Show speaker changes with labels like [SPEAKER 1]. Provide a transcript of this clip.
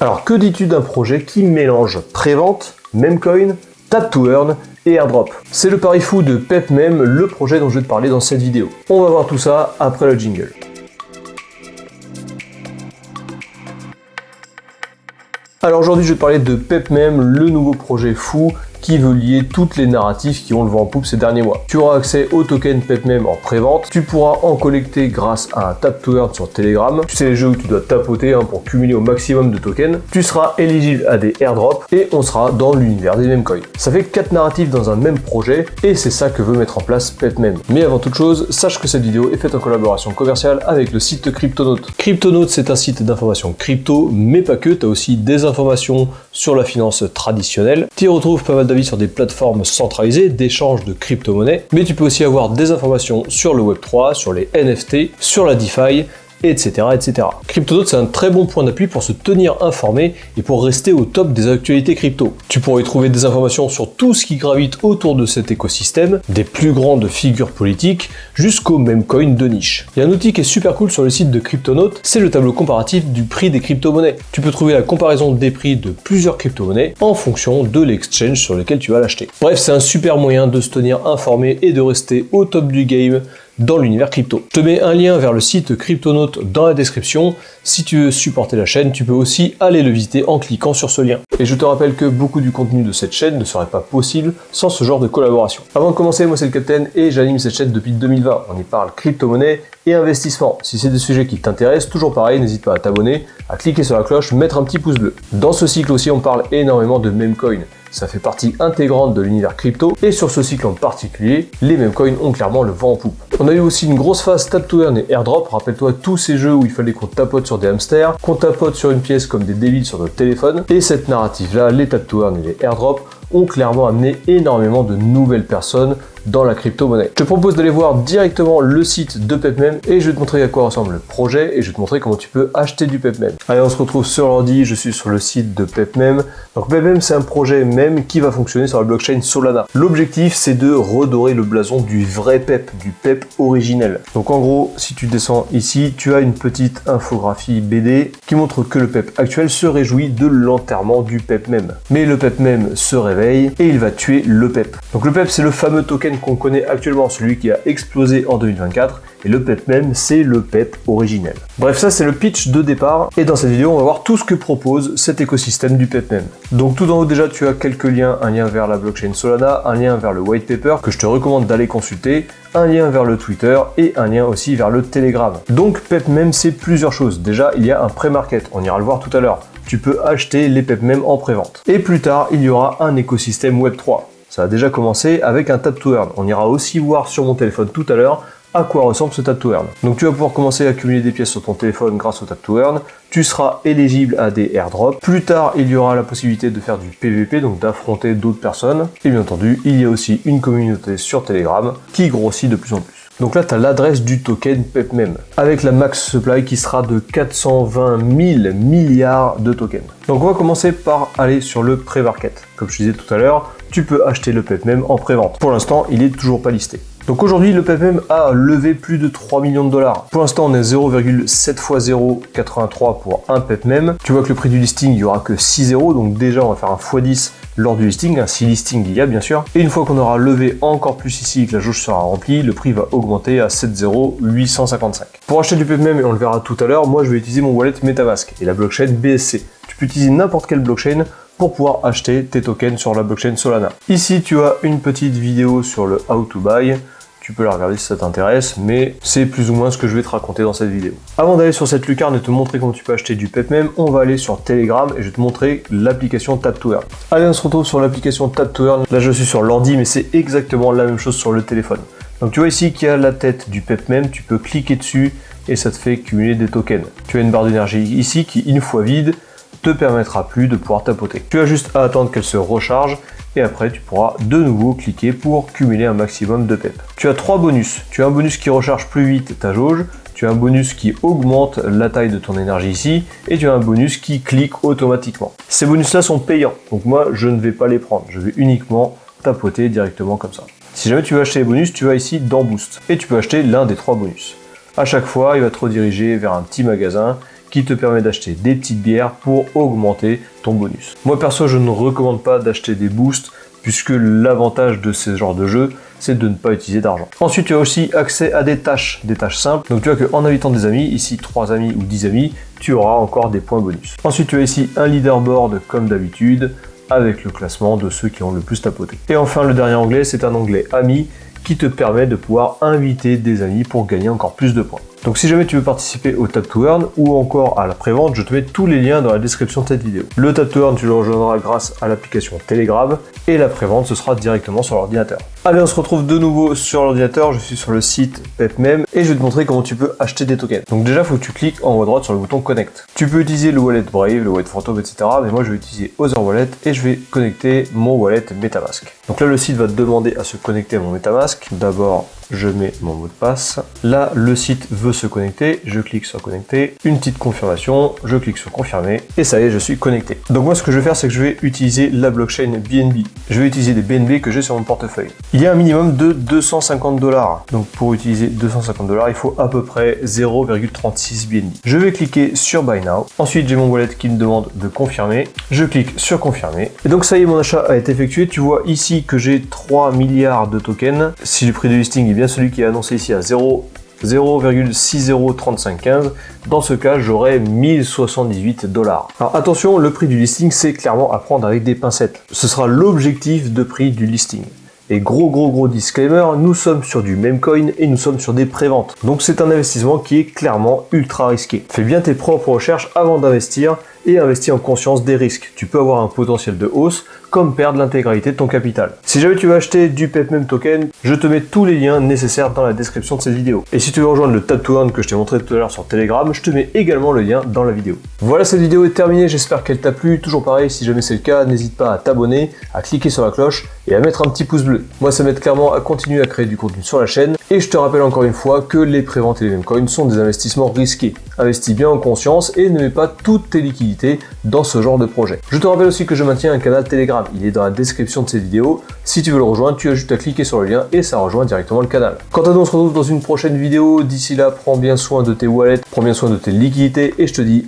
[SPEAKER 1] Alors que dis-tu d'un projet qui mélange prévente, Memcoin, Tap to Earn et airdrop? C'est le pari fou de PepMem, le projet dont je vais te parler dans cette vidéo. On va voir tout ça après le jingle. Alors aujourd'hui je vais te parler de PepMem, le nouveau projet fou qui veut lier toutes les narratifs qui ont le vent en poupe ces derniers mois. Tu auras accès au token PepMem en pré-vente, tu pourras en collecter grâce à un Tap to Earn sur Telegram, tu sais les jeux où tu dois tapoter pour cumuler au maximum de tokens, tu seras éligible à des airdrops et on sera dans l'univers des memcoins. Ça fait 4 narratifs dans un même projet et c'est ça que veut mettre en place PepMem. Mais avant toute chose, sache que cette vidéo est faite en collaboration commerciale avec le site Cryptonaut. Cryptonaut c'est un site d'information crypto, mais pas que, tu as aussi des informations sur la finance traditionnelle, tu y retrouves pas mal d'avis sur des plateformes centralisées d'échange de crypto-monnaies, mais tu peux aussi avoir des informations sur le Web3, sur les NFT, sur la DeFi, etc. etc. Cryptonaut, c'est un très bon point d'appui pour se tenir informé et pour rester au top des actualités crypto. Tu pourras y trouver des informations sur tout ce qui gravite autour de cet écosystème, des plus grandes figures politiques jusqu'aux memcoins de niche. Il y a un outil qui est super cool sur le site de Cryptonaut, c'est le tableau comparatif du prix des crypto-monnaies. Tu peux trouver la comparaison des prix de plusieurs crypto-monnaies en fonction de l'exchange sur lequel tu vas l'acheter. Bref, c'est un super moyen de se tenir informé et de rester au top du game dans l'univers crypto. Je te mets un lien vers le site Cryptonaut dans la description. Si tu veux supporter la chaîne, tu peux aussi aller le visiter en cliquant sur ce lien. Et je te rappelle que beaucoup du contenu de cette chaîne ne serait pas possible sans ce genre de collaboration. Avant de commencer, moi c'est le Captain et j'anime cette chaîne depuis 2020. On y parle crypto-monnaie et investissement. Si c'est des sujets qui t'intéressent, toujours pareil, n'hésite pas à t'abonner, à cliquer sur la cloche, mettre un petit pouce bleu. Dans ce cycle aussi, on parle énormément de memcoins. Ça fait partie intégrante de l'univers crypto et sur ce cycle en particulier, les memcoins ont clairement le vent en poupe. On a eu aussi une grosse phase Tap to Earn et airdrop, rappelle-toi tous ces jeux où il fallait qu'on tapote sur des hamsters, qu'on tapote sur une pièce comme des débiles sur notre téléphone, et cette narrative-là, les Tap to Earn et les airdrops, ont clairement amené énormément de nouvelles personnes dans la crypto-monnaie. Je te propose d'aller voir directement le site de PepMem et je vais te montrer à quoi ressemble le projet et je vais te montrer comment tu peux acheter du PepMem. Allez, on se retrouve sur l'ordi, je suis sur le site de PepMem. Donc PepMem, c'est un projet même qui va fonctionner sur la blockchain Solana. L'objectif, c'est de redorer le blason du vrai PEP, du PEP originel. Donc en gros, si tu descends ici, tu as une petite infographie BD qui montre que le PEP actuel se réjouit de l'enterrement du PepMem. Mais le PepMem se réveille et il va tuer le PEP. Donc le PEP, c'est le fameux token qu'on connaît actuellement, celui qui a explosé en 2024, et le PepMem, c'est le PEP originel. Bref, ça c'est le pitch de départ, et dans cette vidéo, on va voir tout ce que propose cet écosystème du PepMem. Donc tout en haut déjà, tu as quelques liens, un lien vers la blockchain Solana, un lien vers le white paper que je te recommande d'aller consulter, un lien vers le Twitter et un lien aussi vers le Telegram. Donc PepMem, c'est plusieurs choses. Déjà, il y a un pré-market, on ira le voir tout à l'heure. Tu peux acheter les PepMem en pré-vente. Et plus tard, il y aura un écosystème Web3. Ça a déjà commencé avec un Tap to Earn. On ira aussi voir sur mon téléphone tout à l'heure à quoi ressemble ce Tap to Earn. Donc tu vas pouvoir commencer à accumuler des pièces sur ton téléphone grâce au Tap to Earn. Tu seras éligible à des airdrops. Plus tard, il y aura la possibilité de faire du PVP, donc d'affronter d'autres personnes. Et bien entendu, il y a aussi une communauté sur Telegram qui grossit de plus en plus. Donc là, tu as l'adresse du token PepMem, avec la max supply qui sera de 420 000 milliards de tokens. Donc on va commencer par aller sur le pré-market. Comme je disais tout à l'heure, tu peux acheter le PepMem en pré-vente. Pour l'instant, il est toujours pas listé. Donc aujourd'hui, le PepMem a levé plus de 3 millions de dollars. Pour l'instant, on est 0,7 x 0,83 pour un PepMem. Tu vois que le prix du listing, il y aura que 6 zéros, donc déjà on va faire un x10 lors du listing, si listing il y a bien sûr. Et une fois qu'on aura levé encore plus ici et que la jauge sera remplie, le prix va augmenter à 7,0855. Pour acheter du PepMem, et on le verra tout à l'heure, moi je vais utiliser mon wallet MetaMask et la blockchain BSC. Tu peux utiliser n'importe quelle blockchain pour pouvoir acheter tes tokens sur la blockchain Solana. Ici, tu as une petite vidéo sur le how to buy. Tu peux la regarder si ça t'intéresse, mais c'est plus ou moins ce que je vais te raconter dans cette vidéo. Avant d'aller sur cette lucarne et te montrer comment tu peux acheter du PepMem, on va aller sur Telegram et je vais te montrer l'application Tap to Earn. Allez, on se retrouve sur l'application Tap to Earn. Là, je suis sur l'ordi, mais c'est exactement la même chose sur le téléphone. Donc tu vois ici qu'il y a la tête du PepMem, tu peux cliquer dessus et ça te fait cumuler des tokens. Tu as une barre d'énergie ici qui, une fois vide, te permettra plus de pouvoir tapoter. Tu as juste à attendre qu'elle se recharge et après tu pourras de nouveau cliquer pour cumuler un maximum de PEP. Tu as 3 bonus. Tu as un bonus qui recharge plus vite ta jauge, tu as un bonus qui augmente la taille de ton énergie ici et tu as un bonus qui clique automatiquement. Ces bonus là sont payants, donc moi je ne vais pas les prendre, je vais uniquement tapoter directement comme ça. Si jamais tu veux acheter les bonus, tu vas ici dans Boost et tu peux acheter l'un des 3 bonus. À chaque fois, il va te rediriger vers un petit magasin qui te permet d'acheter des petites bières pour augmenter ton bonus. Moi perso, je ne recommande pas d'acheter des boosts puisque l'avantage de ce genre de jeu, c'est de ne pas utiliser d'argent. Ensuite, tu as aussi accès à des tâches simples. Donc tu vois qu'en invitant des amis, ici 3 amis ou 10 amis, tu auras encore des points bonus. Ensuite, tu as ici un leaderboard comme d'habitude, avec le classement de ceux qui ont le plus tapoté. Et enfin, le dernier onglet, c'est un onglet amis qui te permet de pouvoir inviter des amis pour gagner encore plus de points. Donc si jamais tu veux participer au Tap to Earn ou encore à la prévente, je te mets tous les liens dans la description de cette vidéo. Le Tap to Earn, tu le rejoindras grâce à l'application Telegram et la prévente, ce sera directement sur l'ordinateur. Allez, on se retrouve de nouveau sur l'ordinateur, je suis sur le site PepMem et je vais te montrer comment tu peux acheter des tokens. Donc déjà, il faut que tu cliques en haut à droite sur le bouton Connect. Tu peux utiliser le wallet Brave, le wallet Phantom, etc. Mais moi, je vais utiliser Other Wallet et je vais connecter mon wallet MetaMask. Donc là, le site va te demander à se connecter à mon MetaMask. D'abord, je mets mon mot de passe. Là, le site veut se connecter. Je clique sur connecter. Une petite confirmation. Je clique sur confirmer. Et ça y est, je suis connecté. Donc moi, ce que je vais faire, c'est que je vais utiliser la blockchain BNB. Je vais utiliser des BNB que j'ai sur mon portefeuille. Il y a un minimum de 250 $. Donc pour utiliser 250 $, il faut à peu près 0,36 BNB. Je vais cliquer sur Buy Now. Ensuite, j'ai mon wallet qui me demande de confirmer. Je clique sur confirmer. Et donc ça y est, mon achat a été effectué. Tu vois ici que j'ai 3 milliards de tokens. Si le prix de listing est bien celui qui est annoncé ici à 0,603515, dans ce cas j'aurai 1078 $. Alors attention, le prix du listing c'est clairement à prendre avec des pincettes. Ce sera l'objectif de prix du listing. Et gros disclaimer, nous sommes sur du meme coin et nous sommes sur des préventes. Donc c'est un investissement qui est clairement ultra risqué. Fais bien tes propres recherches avant d'investir et investis en conscience des risques. Tu peux avoir un potentiel de hausse comme perdre l'intégralité de ton capital. Si jamais tu veux acheter du PepMem token, je te mets tous les liens nécessaires dans la description de cette vidéo. Et si tu veux rejoindre le Tap to Earn que je t'ai montré tout à l'heure sur Telegram, je te mets également le lien dans la vidéo. Voilà, cette vidéo est terminée, j'espère qu'elle t'a plu. Toujours pareil, si jamais c'est le cas, n'hésite pas à t'abonner, à cliquer sur la cloche et à mettre un petit pouce bleu. Moi, ça m'aide clairement à continuer à créer du contenu sur la chaîne. Et je te rappelle encore une fois que les préventes et les meme coins sont des investissements risqués. Investis bien en conscience et ne mets pas toutes tes liquidités dans ce genre de projet. Je te rappelle aussi que je maintiens un canal Telegram, il est dans la description de cette vidéo. Si tu veux le rejoindre, tu as juste à cliquer sur le lien et ça rejoint directement le canal. Quant à nous, on se retrouve dans une prochaine vidéo. D'ici là, prends bien soin de tes wallets, prends bien soin de tes liquidités et je te dis